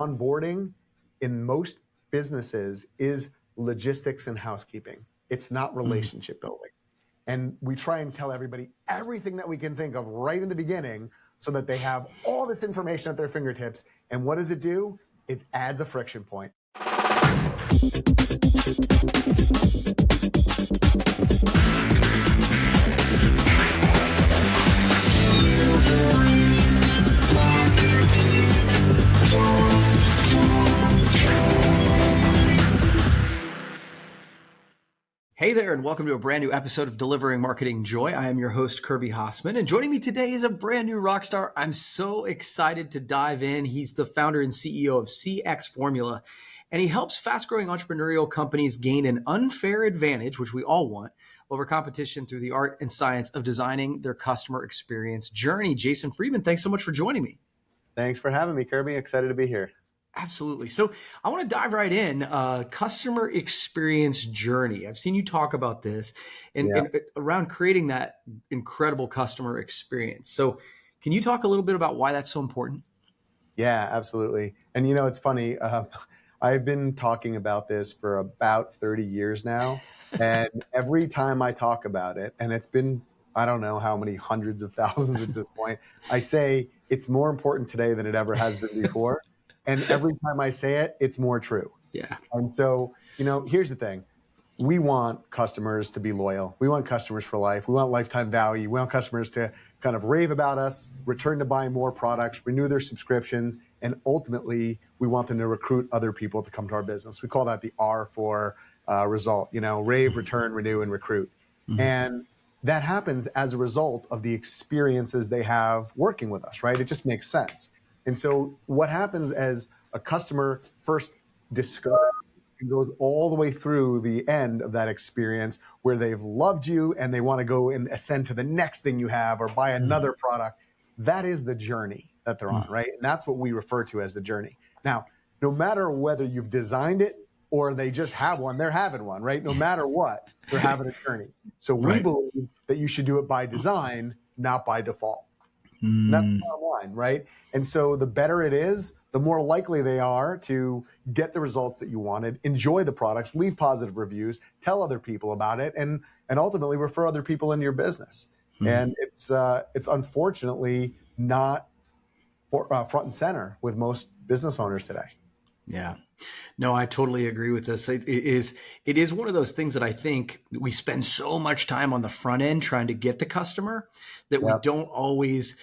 onboarding in most businesses is logistics and housekeeping. It's not relationship building. And we try and tell everybody everything that we can think of right in the beginning so that they have all this information at their fingertips. And what does it do? It adds a friction point. Hey there, and welcome to a brand new episode of Delivering Marketing Joy. I am your host, Kirby Hassman, and joining me today is a brand new rock star. I'm so excited to dive in. He's the founder and CEO of CX Formula, and he helps fast-growing entrepreneurial companies gain an unfair advantage, which we all want, over competition through the art and science of designing their customer experience journey. Jason Friedman, thanks so much for joining me. Thanks for having me, Kirby. Excited to be here. Absolutely. So I want to dive right in. Customer experience journey. I've seen you talk about this and around creating that incredible customer experience. So can you talk a little bit about why that's so important? Yeah, absolutely. And you know, it's funny. I've been talking about this for about 30 years now. And every time I talk about it, and it's been, I don't know how many hundreds of thousands at this point, I say it's more important today than it ever has been before. And every time I say it, it's more true. Yeah. And so, you know, here's the thing. We want customers to be loyal. We want customers for life. We want lifetime value. We want customers to kind of rave about us, return to buy more products, renew their subscriptions, and ultimately, we want them to recruit other people to come to our business. We call that the R for result, you know, rave, return, renew, and recruit. Mm-hmm. And that happens as a result of the experiences they have working with us, right? It just makes sense. And so what happens as a customer first discovers and goes all the way through the end of that experience where they've loved you and they want to go and ascend to the next thing you have or buy another product, that is the journey that they're on, right? And that's what we refer to as the journey. Now, no matter whether you've designed it or they just have one, they're having one, right? No matter what, they're having a journey. So we believe that you should do it by design, not by default. That's the bottom line, right? And so the better it is, the more likely they are to get the results that you wanted, enjoy the products, leave positive reviews, tell other people about it, and ultimately refer other people into your business. And it's unfortunately not front and center with most business owners today. Yeah. No, I totally agree with this. It is one of those things that I think we spend so much time on the front end trying to get the customer that we don't always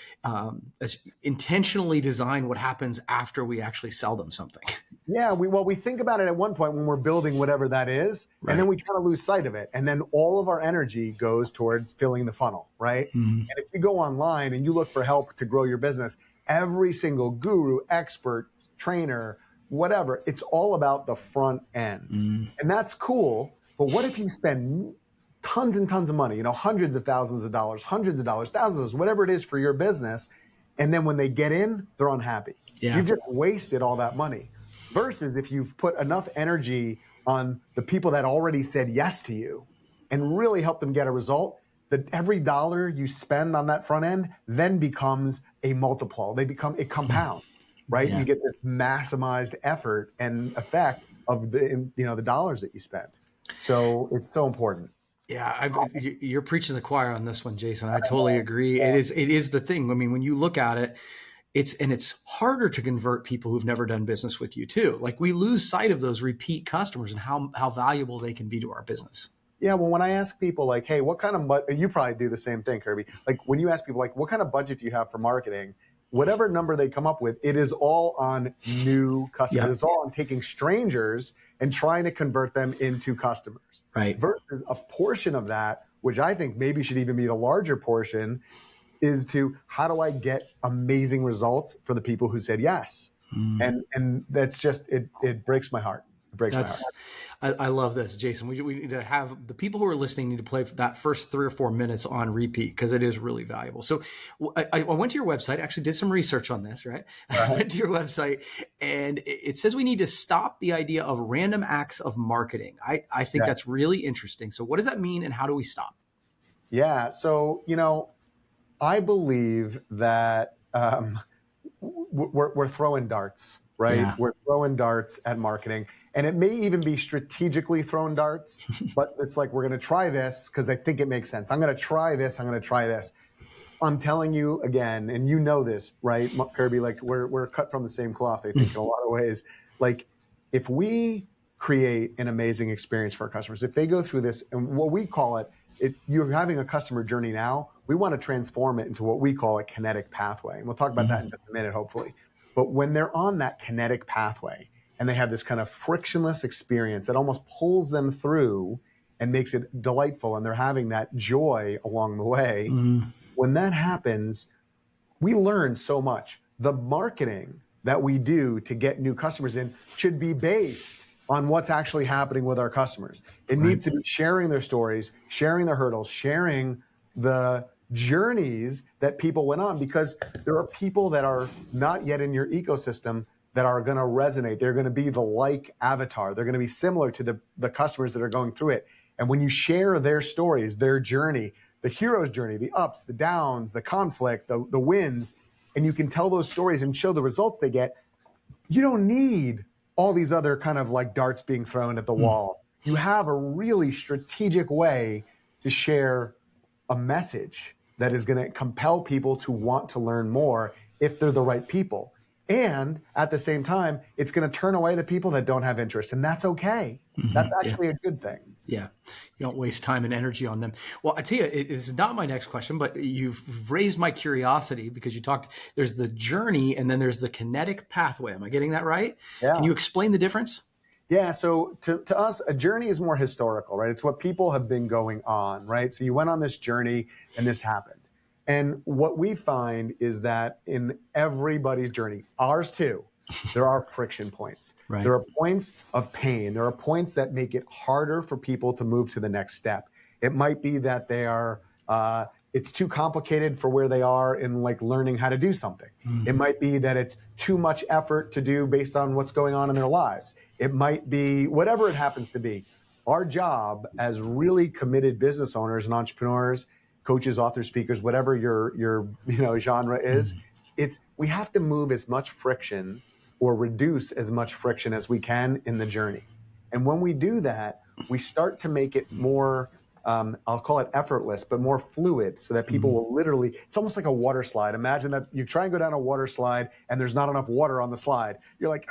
intentionally design what happens after we actually sell them something. Yeah, we think about it at one point when we're building whatever that is, and then we kind of lose sight of it. And then all of our energy goes towards filling the funnel, right? And if you go online and you look for help to grow your business, every single guru, expert, trainer, whatever, it's all about the front end. And that's cool. But what if you spend tons and tons of money, you know, hundreds of thousands of dollars, hundreds of dollars, thousands, whatever it is for your business. And then when they get in, they're unhappy. Yeah. You've just wasted all that money versus if you've put enough energy on the people that already said yes to you and really help them get a result, that every dollar you spend on that front end then becomes a multiple. It compounds. Right, you get this maximized effort and effect of the dollars that you spend. So it's so important. Yeah, you're preaching the choir on this one, Jason. I totally agree. Yeah. It is the thing. I mean, when you look at it, it's harder to convert people who've never done business with you too. Like we lose sight of those repeat customers and how valuable they can be to our business. Yeah, well, when I ask people like, hey, what kind of you probably do the same thing, Kirby. Like when you ask people like, what kind of budget do you have for marketing? Whatever number they come up with, it is all on new customers. Yep. It's all on taking strangers and trying to convert them into customers. Right. Versus a portion of that, which I think maybe should even be the larger portion, is to how do I get amazing results for the people who said yes? And that's just, it breaks my heart. It breaks my heart. I love this, Jason. We need to have the people who are listening need to play that first 3 or 4 minutes on repeat because it is really valuable. So I went to your website, actually did some research on this, right? I went to your website and it says we need to stop the idea of random acts of marketing. I think that's really interesting. So what does that mean and how do we stop? Yeah. So, you know, I believe that we're throwing darts right? Yeah. We're throwing darts at marketing, and it may even be strategically thrown darts, but it's like, we're going to try this because I think it makes sense. I'm going to try this. I'm going to try this. I'm telling you again, and you know this, right, Kirby? Like, we're cut from the same cloth, I think, in a lot of ways. Like, if we create an amazing experience for our customers, if they go through this, and what we call you're having a customer journey now, we want to transform it into what we call a kinetic pathway. And we'll talk about that in just a minute, hopefully. But when they're on that kinetic pathway and they have this kind of frictionless experience that almost pulls them through and makes it delightful, and they're having that joy along the way, when that happens, we learn so much. The marketing that we do to get new customers in should be based on what's actually happening with our customers. It needs to be sharing their stories, sharing their hurdles, sharing the journeys that people went on, because there are people that are not yet in your ecosystem that are going to resonate. They're going to be the like avatar. They're going to be similar to the customers that are going through it. And when you share their stories, their journey, the hero's journey, the ups, the downs, the conflict, the wins, and you can tell those stories and show the results they get, you don't need all these other kind of like darts being thrown at the wall. You have a really strategic way to share a message that is going to compel people to want to learn more if they're the right people. And at the same time, it's going to turn away the people that don't have interest. And that's okay. That's actually a good thing. Yeah. You don't waste time and energy on them. Well, I tell you, it is not my next question, but you've raised my curiosity because you talked, there's the journey and then there's the kinetic pathway. Am I getting that right? Yeah. Can you explain the difference? Yeah. So to us, a journey is more historical, right? It's what people have been going on, right? So you went on this journey and this happened. And what we find is that in everybody's journey, ours too, there are friction points. Right. There are points of pain. There are points that make it harder for people to move to the next step. It might be that they are, it's too complicated for where they are in like learning how to do something. It might be that it's too much effort to do based on what's going on in their lives. It might be whatever it happens to be. Our job as really committed business owners and entrepreneurs, coaches, authors, speakers, whatever your genre is, we have to move as much friction or reduce as much friction as we can in the journey. And when we do that, we start to make it more, I'll call it effortless, but more fluid, so that people will literally, it's almost like a water slide. Imagine that you try and go down a water slide and there's not enough water on the slide. You're like,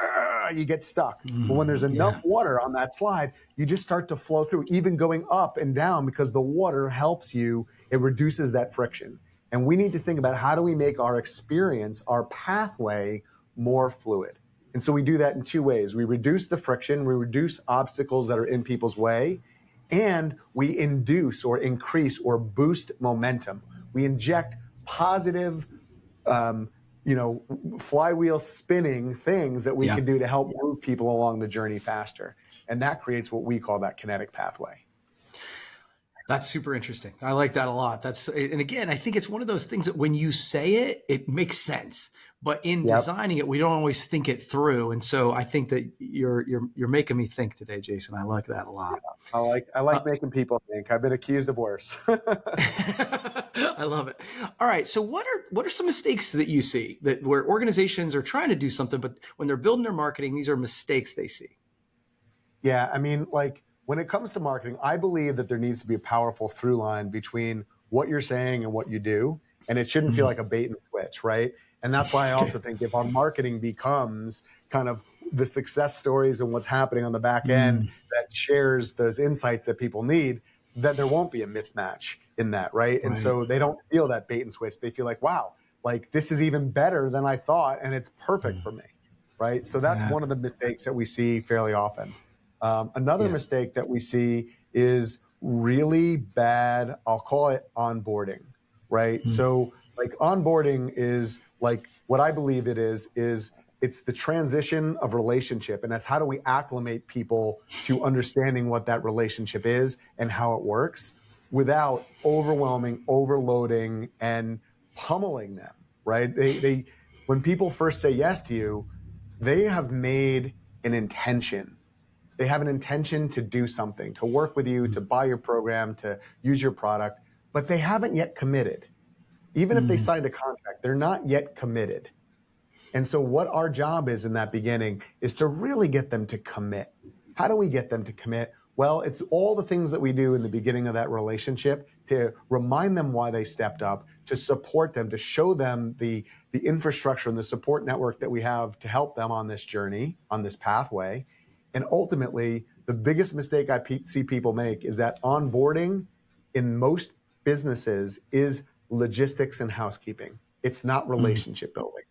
you get stuck. But when there's enough water on that slide, you just start to flow through, even going up and down, because the water helps you. It reduces that friction. And we need to think about, how do we make our experience, our pathway, more fluid? And so we do that in two ways. We reduce the friction, we reduce obstacles that are in people's way, and we induce or increase or boost momentum. We inject positive, flywheel spinning things that we can do to help move people along the journey faster. And that creates what we call that kinetic pathway. That's super interesting. I like that a lot. And again, I think it's one of those things that when you say it, it makes sense. But in designing it, we don't always think it through. And so I think that you're making me think today, Jason. I like that a lot. Yeah, I like making people think. I've been accused of worse. I love it. All right. So what are some mistakes that you see that where organizations are trying to do something, but when they're building their marketing, these are mistakes they see? Yeah. I mean, like, when it comes to marketing, I believe that there needs to be a powerful through line between what you're saying and what you do. And it shouldn't feel like a bait and switch, right? And that's why I also think if our marketing becomes kind of the success stories and what's happening on the back end that shares those insights that people need, then there won't be a mismatch in that, right? And so they don't feel that bait and switch. They feel like, wow, like this is even better than I thought, and it's perfect for me, right? So that's one of the mistakes that we see fairly often. Another mistake that we see is really bad, I'll call it onboarding, right? So like onboarding is like, what I believe it is it's the transition of relationship. And that's how do we acclimate people to understanding what that relationship is and how it works without overwhelming, overloading, and pummeling them, right? They when people first say yes to you, they have made an intention. They have an intention to do something, to work with you, to buy your program, to use your product, but they haven't yet committed. Even if they signed a contract, they're not yet committed. And so what our job is in that beginning is to really get them to commit. How do we get them to commit? Well, it's all the things that we do in the beginning of that relationship to remind them why they stepped up, to support them, to show them the infrastructure and the support network that we have to help them on this journey, on this pathway. And ultimately, the biggest mistake I see people make is that onboarding in most businesses is logistics and housekeeping. It's not relationship building.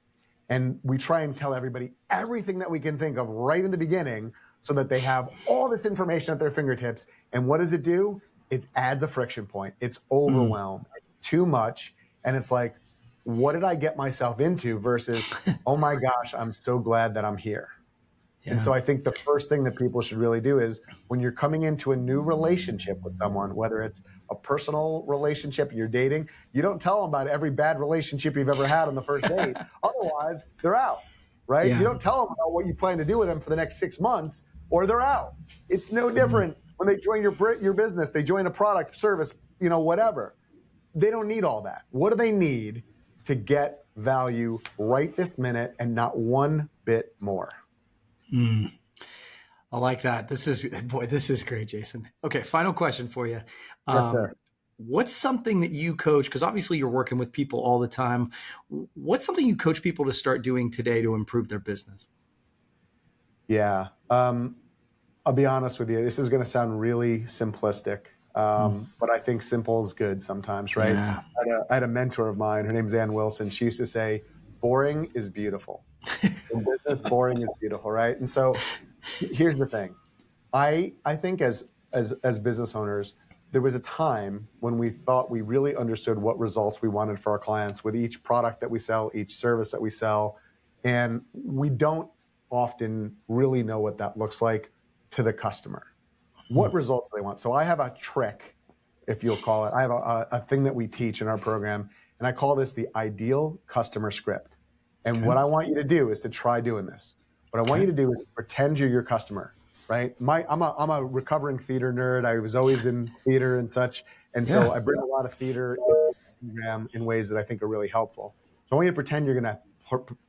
And we try and tell everybody everything that we can think of right in the beginning so that they have all this information at their fingertips. And what does it do? It adds a friction point. It's overwhelmed. It's too much. And it's like, what did I get myself into versus, oh my gosh, I'm so glad that I'm here. Yeah. And so I think the first thing that people should really do is when you're coming into a new relationship with someone, whether it's a personal relationship you're dating, you don't tell them about every bad relationship you've ever had on the first date. Otherwise, they're out, right? Yeah. You don't tell them about what you plan to do with them for the next 6 months or they're out. It's no different when they join your business, they join a product, service, whatever. They don't need all that. What do they need to get value right this minute and not one bit more? I like that. This is great, Jason. Okay. Final question for you. Yes, what's something that you coach? Because obviously you're working with people all the time. What's something you coach people to start doing today to improve their business? Yeah. I'll be honest with you. This is going to sound really simplistic. But I think simple is good sometimes, right? Yeah. I had a mentor of mine. Her name's Ann Wilson. She used to say, boring is beautiful. In business, boring is beautiful, right? And so here's the thing. I think as business owners, there was a time when we thought we really understood what results we wanted for our clients with each product that we sell, each service that we sell. And we don't often really know what that looks like to the customer. What results do they want? So I have a trick, if you'll call it. I have a thing that we teach in our program, and I call this the ideal customer script. And what I want you to do is to try doing this. What I want you to do is pretend you're your customer, right? I'm a recovering theater nerd. I was always in theater and such. And so I bring a lot of theater in the program in ways that I think are really helpful. So I want you to pretend you're going to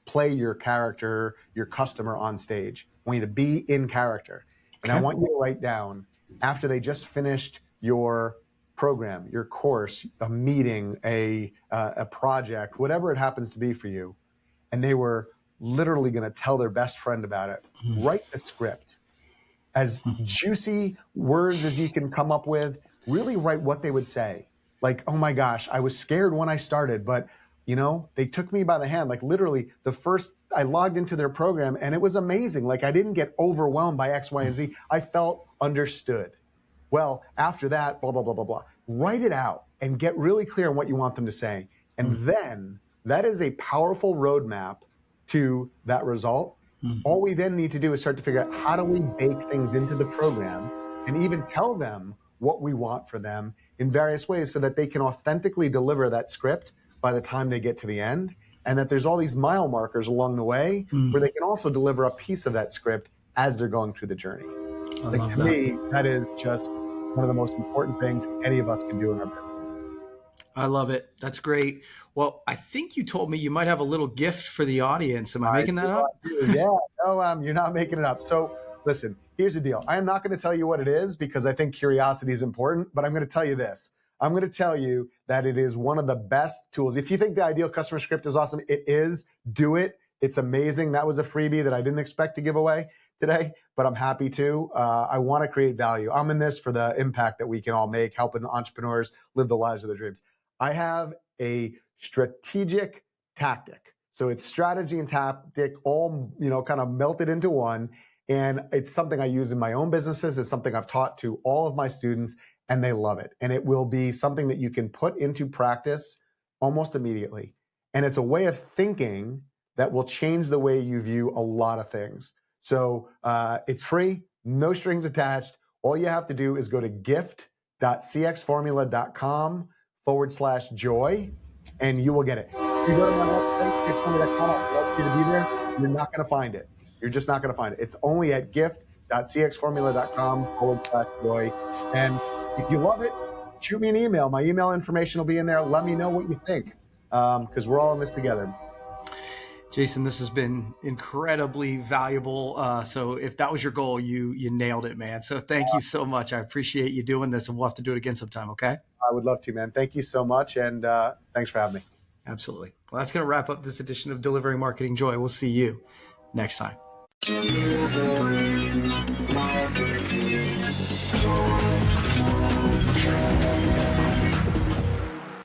play your character, your customer on stage. I want you to be in character. And I want you to write down, after they just finished your program, your course, a meeting, a project, whatever it happens to be for you, and they were literally going to tell their best friend about it, write the script. As juicy words as you can come up with, really write what they would say. Like, oh my gosh, I was scared when I started, but they took me by the hand. Like literally I logged into their program and it was amazing. Like I didn't get overwhelmed by X, Y, and Z. I felt understood. Well, after that, blah, blah, blah, blah, blah. Write it out and get really clear on what you want them to say. And then that is a powerful roadmap to that result. All we then need to do is start to figure out how do we bake things into the program and even tell them what we want for them in various ways so that they can authentically deliver that script by the time they get to the end, and that there's all these mile markers along the way where they can also deliver a piece of that script as they're going through the journey. To me, that is just one of the most important things any of us can do in our business. I love it. That's great. Well, I think you told me you might have a little gift for the audience. Am I making that up? Yeah, no, you're not making it up. So listen, here's the deal. I am not going to tell you what it is because I think curiosity is important, but I'm going to tell you this. I'm going to tell you that it is one of the best tools. If you think the ideal customer script is awesome, it is. Do it. It's amazing. That was a freebie that I didn't expect to give away today, but I'm happy to. I want to create value. I'm in this for the impact that we can all make, helping entrepreneurs live the lives of their dreams. I have a strategic tactic. So it's strategy and tactic all, kind of melted into one. And it's something I use in my own businesses. It's something I've taught to all of my students, and they love it. And it will be something that you can put into practice almost immediately. And it's a way of thinking that will change the way you view a lot of things. So it's free, no strings attached. All you have to do is go to gift.cxformula.com/joy, and you will get it. If you go to my website, cxformula.com, I want you to be there. You're not going to find it. You're just not going to find it. It's only at gift.cxformula.com/joy. And if you love it, shoot me an email. My email information will be in there. Let me know what you think, because we're all in this together. Jason, this has been incredibly valuable. So if that was your goal, you nailed it, man. So thank you so much. I appreciate you doing this, and we'll have to do it again sometime. Okay. I would love to, man. Thank you so much. And thanks for having me. Absolutely. Well, that's going to wrap up this edition of Delivering Marketing Joy. We'll see you next time. Marketing.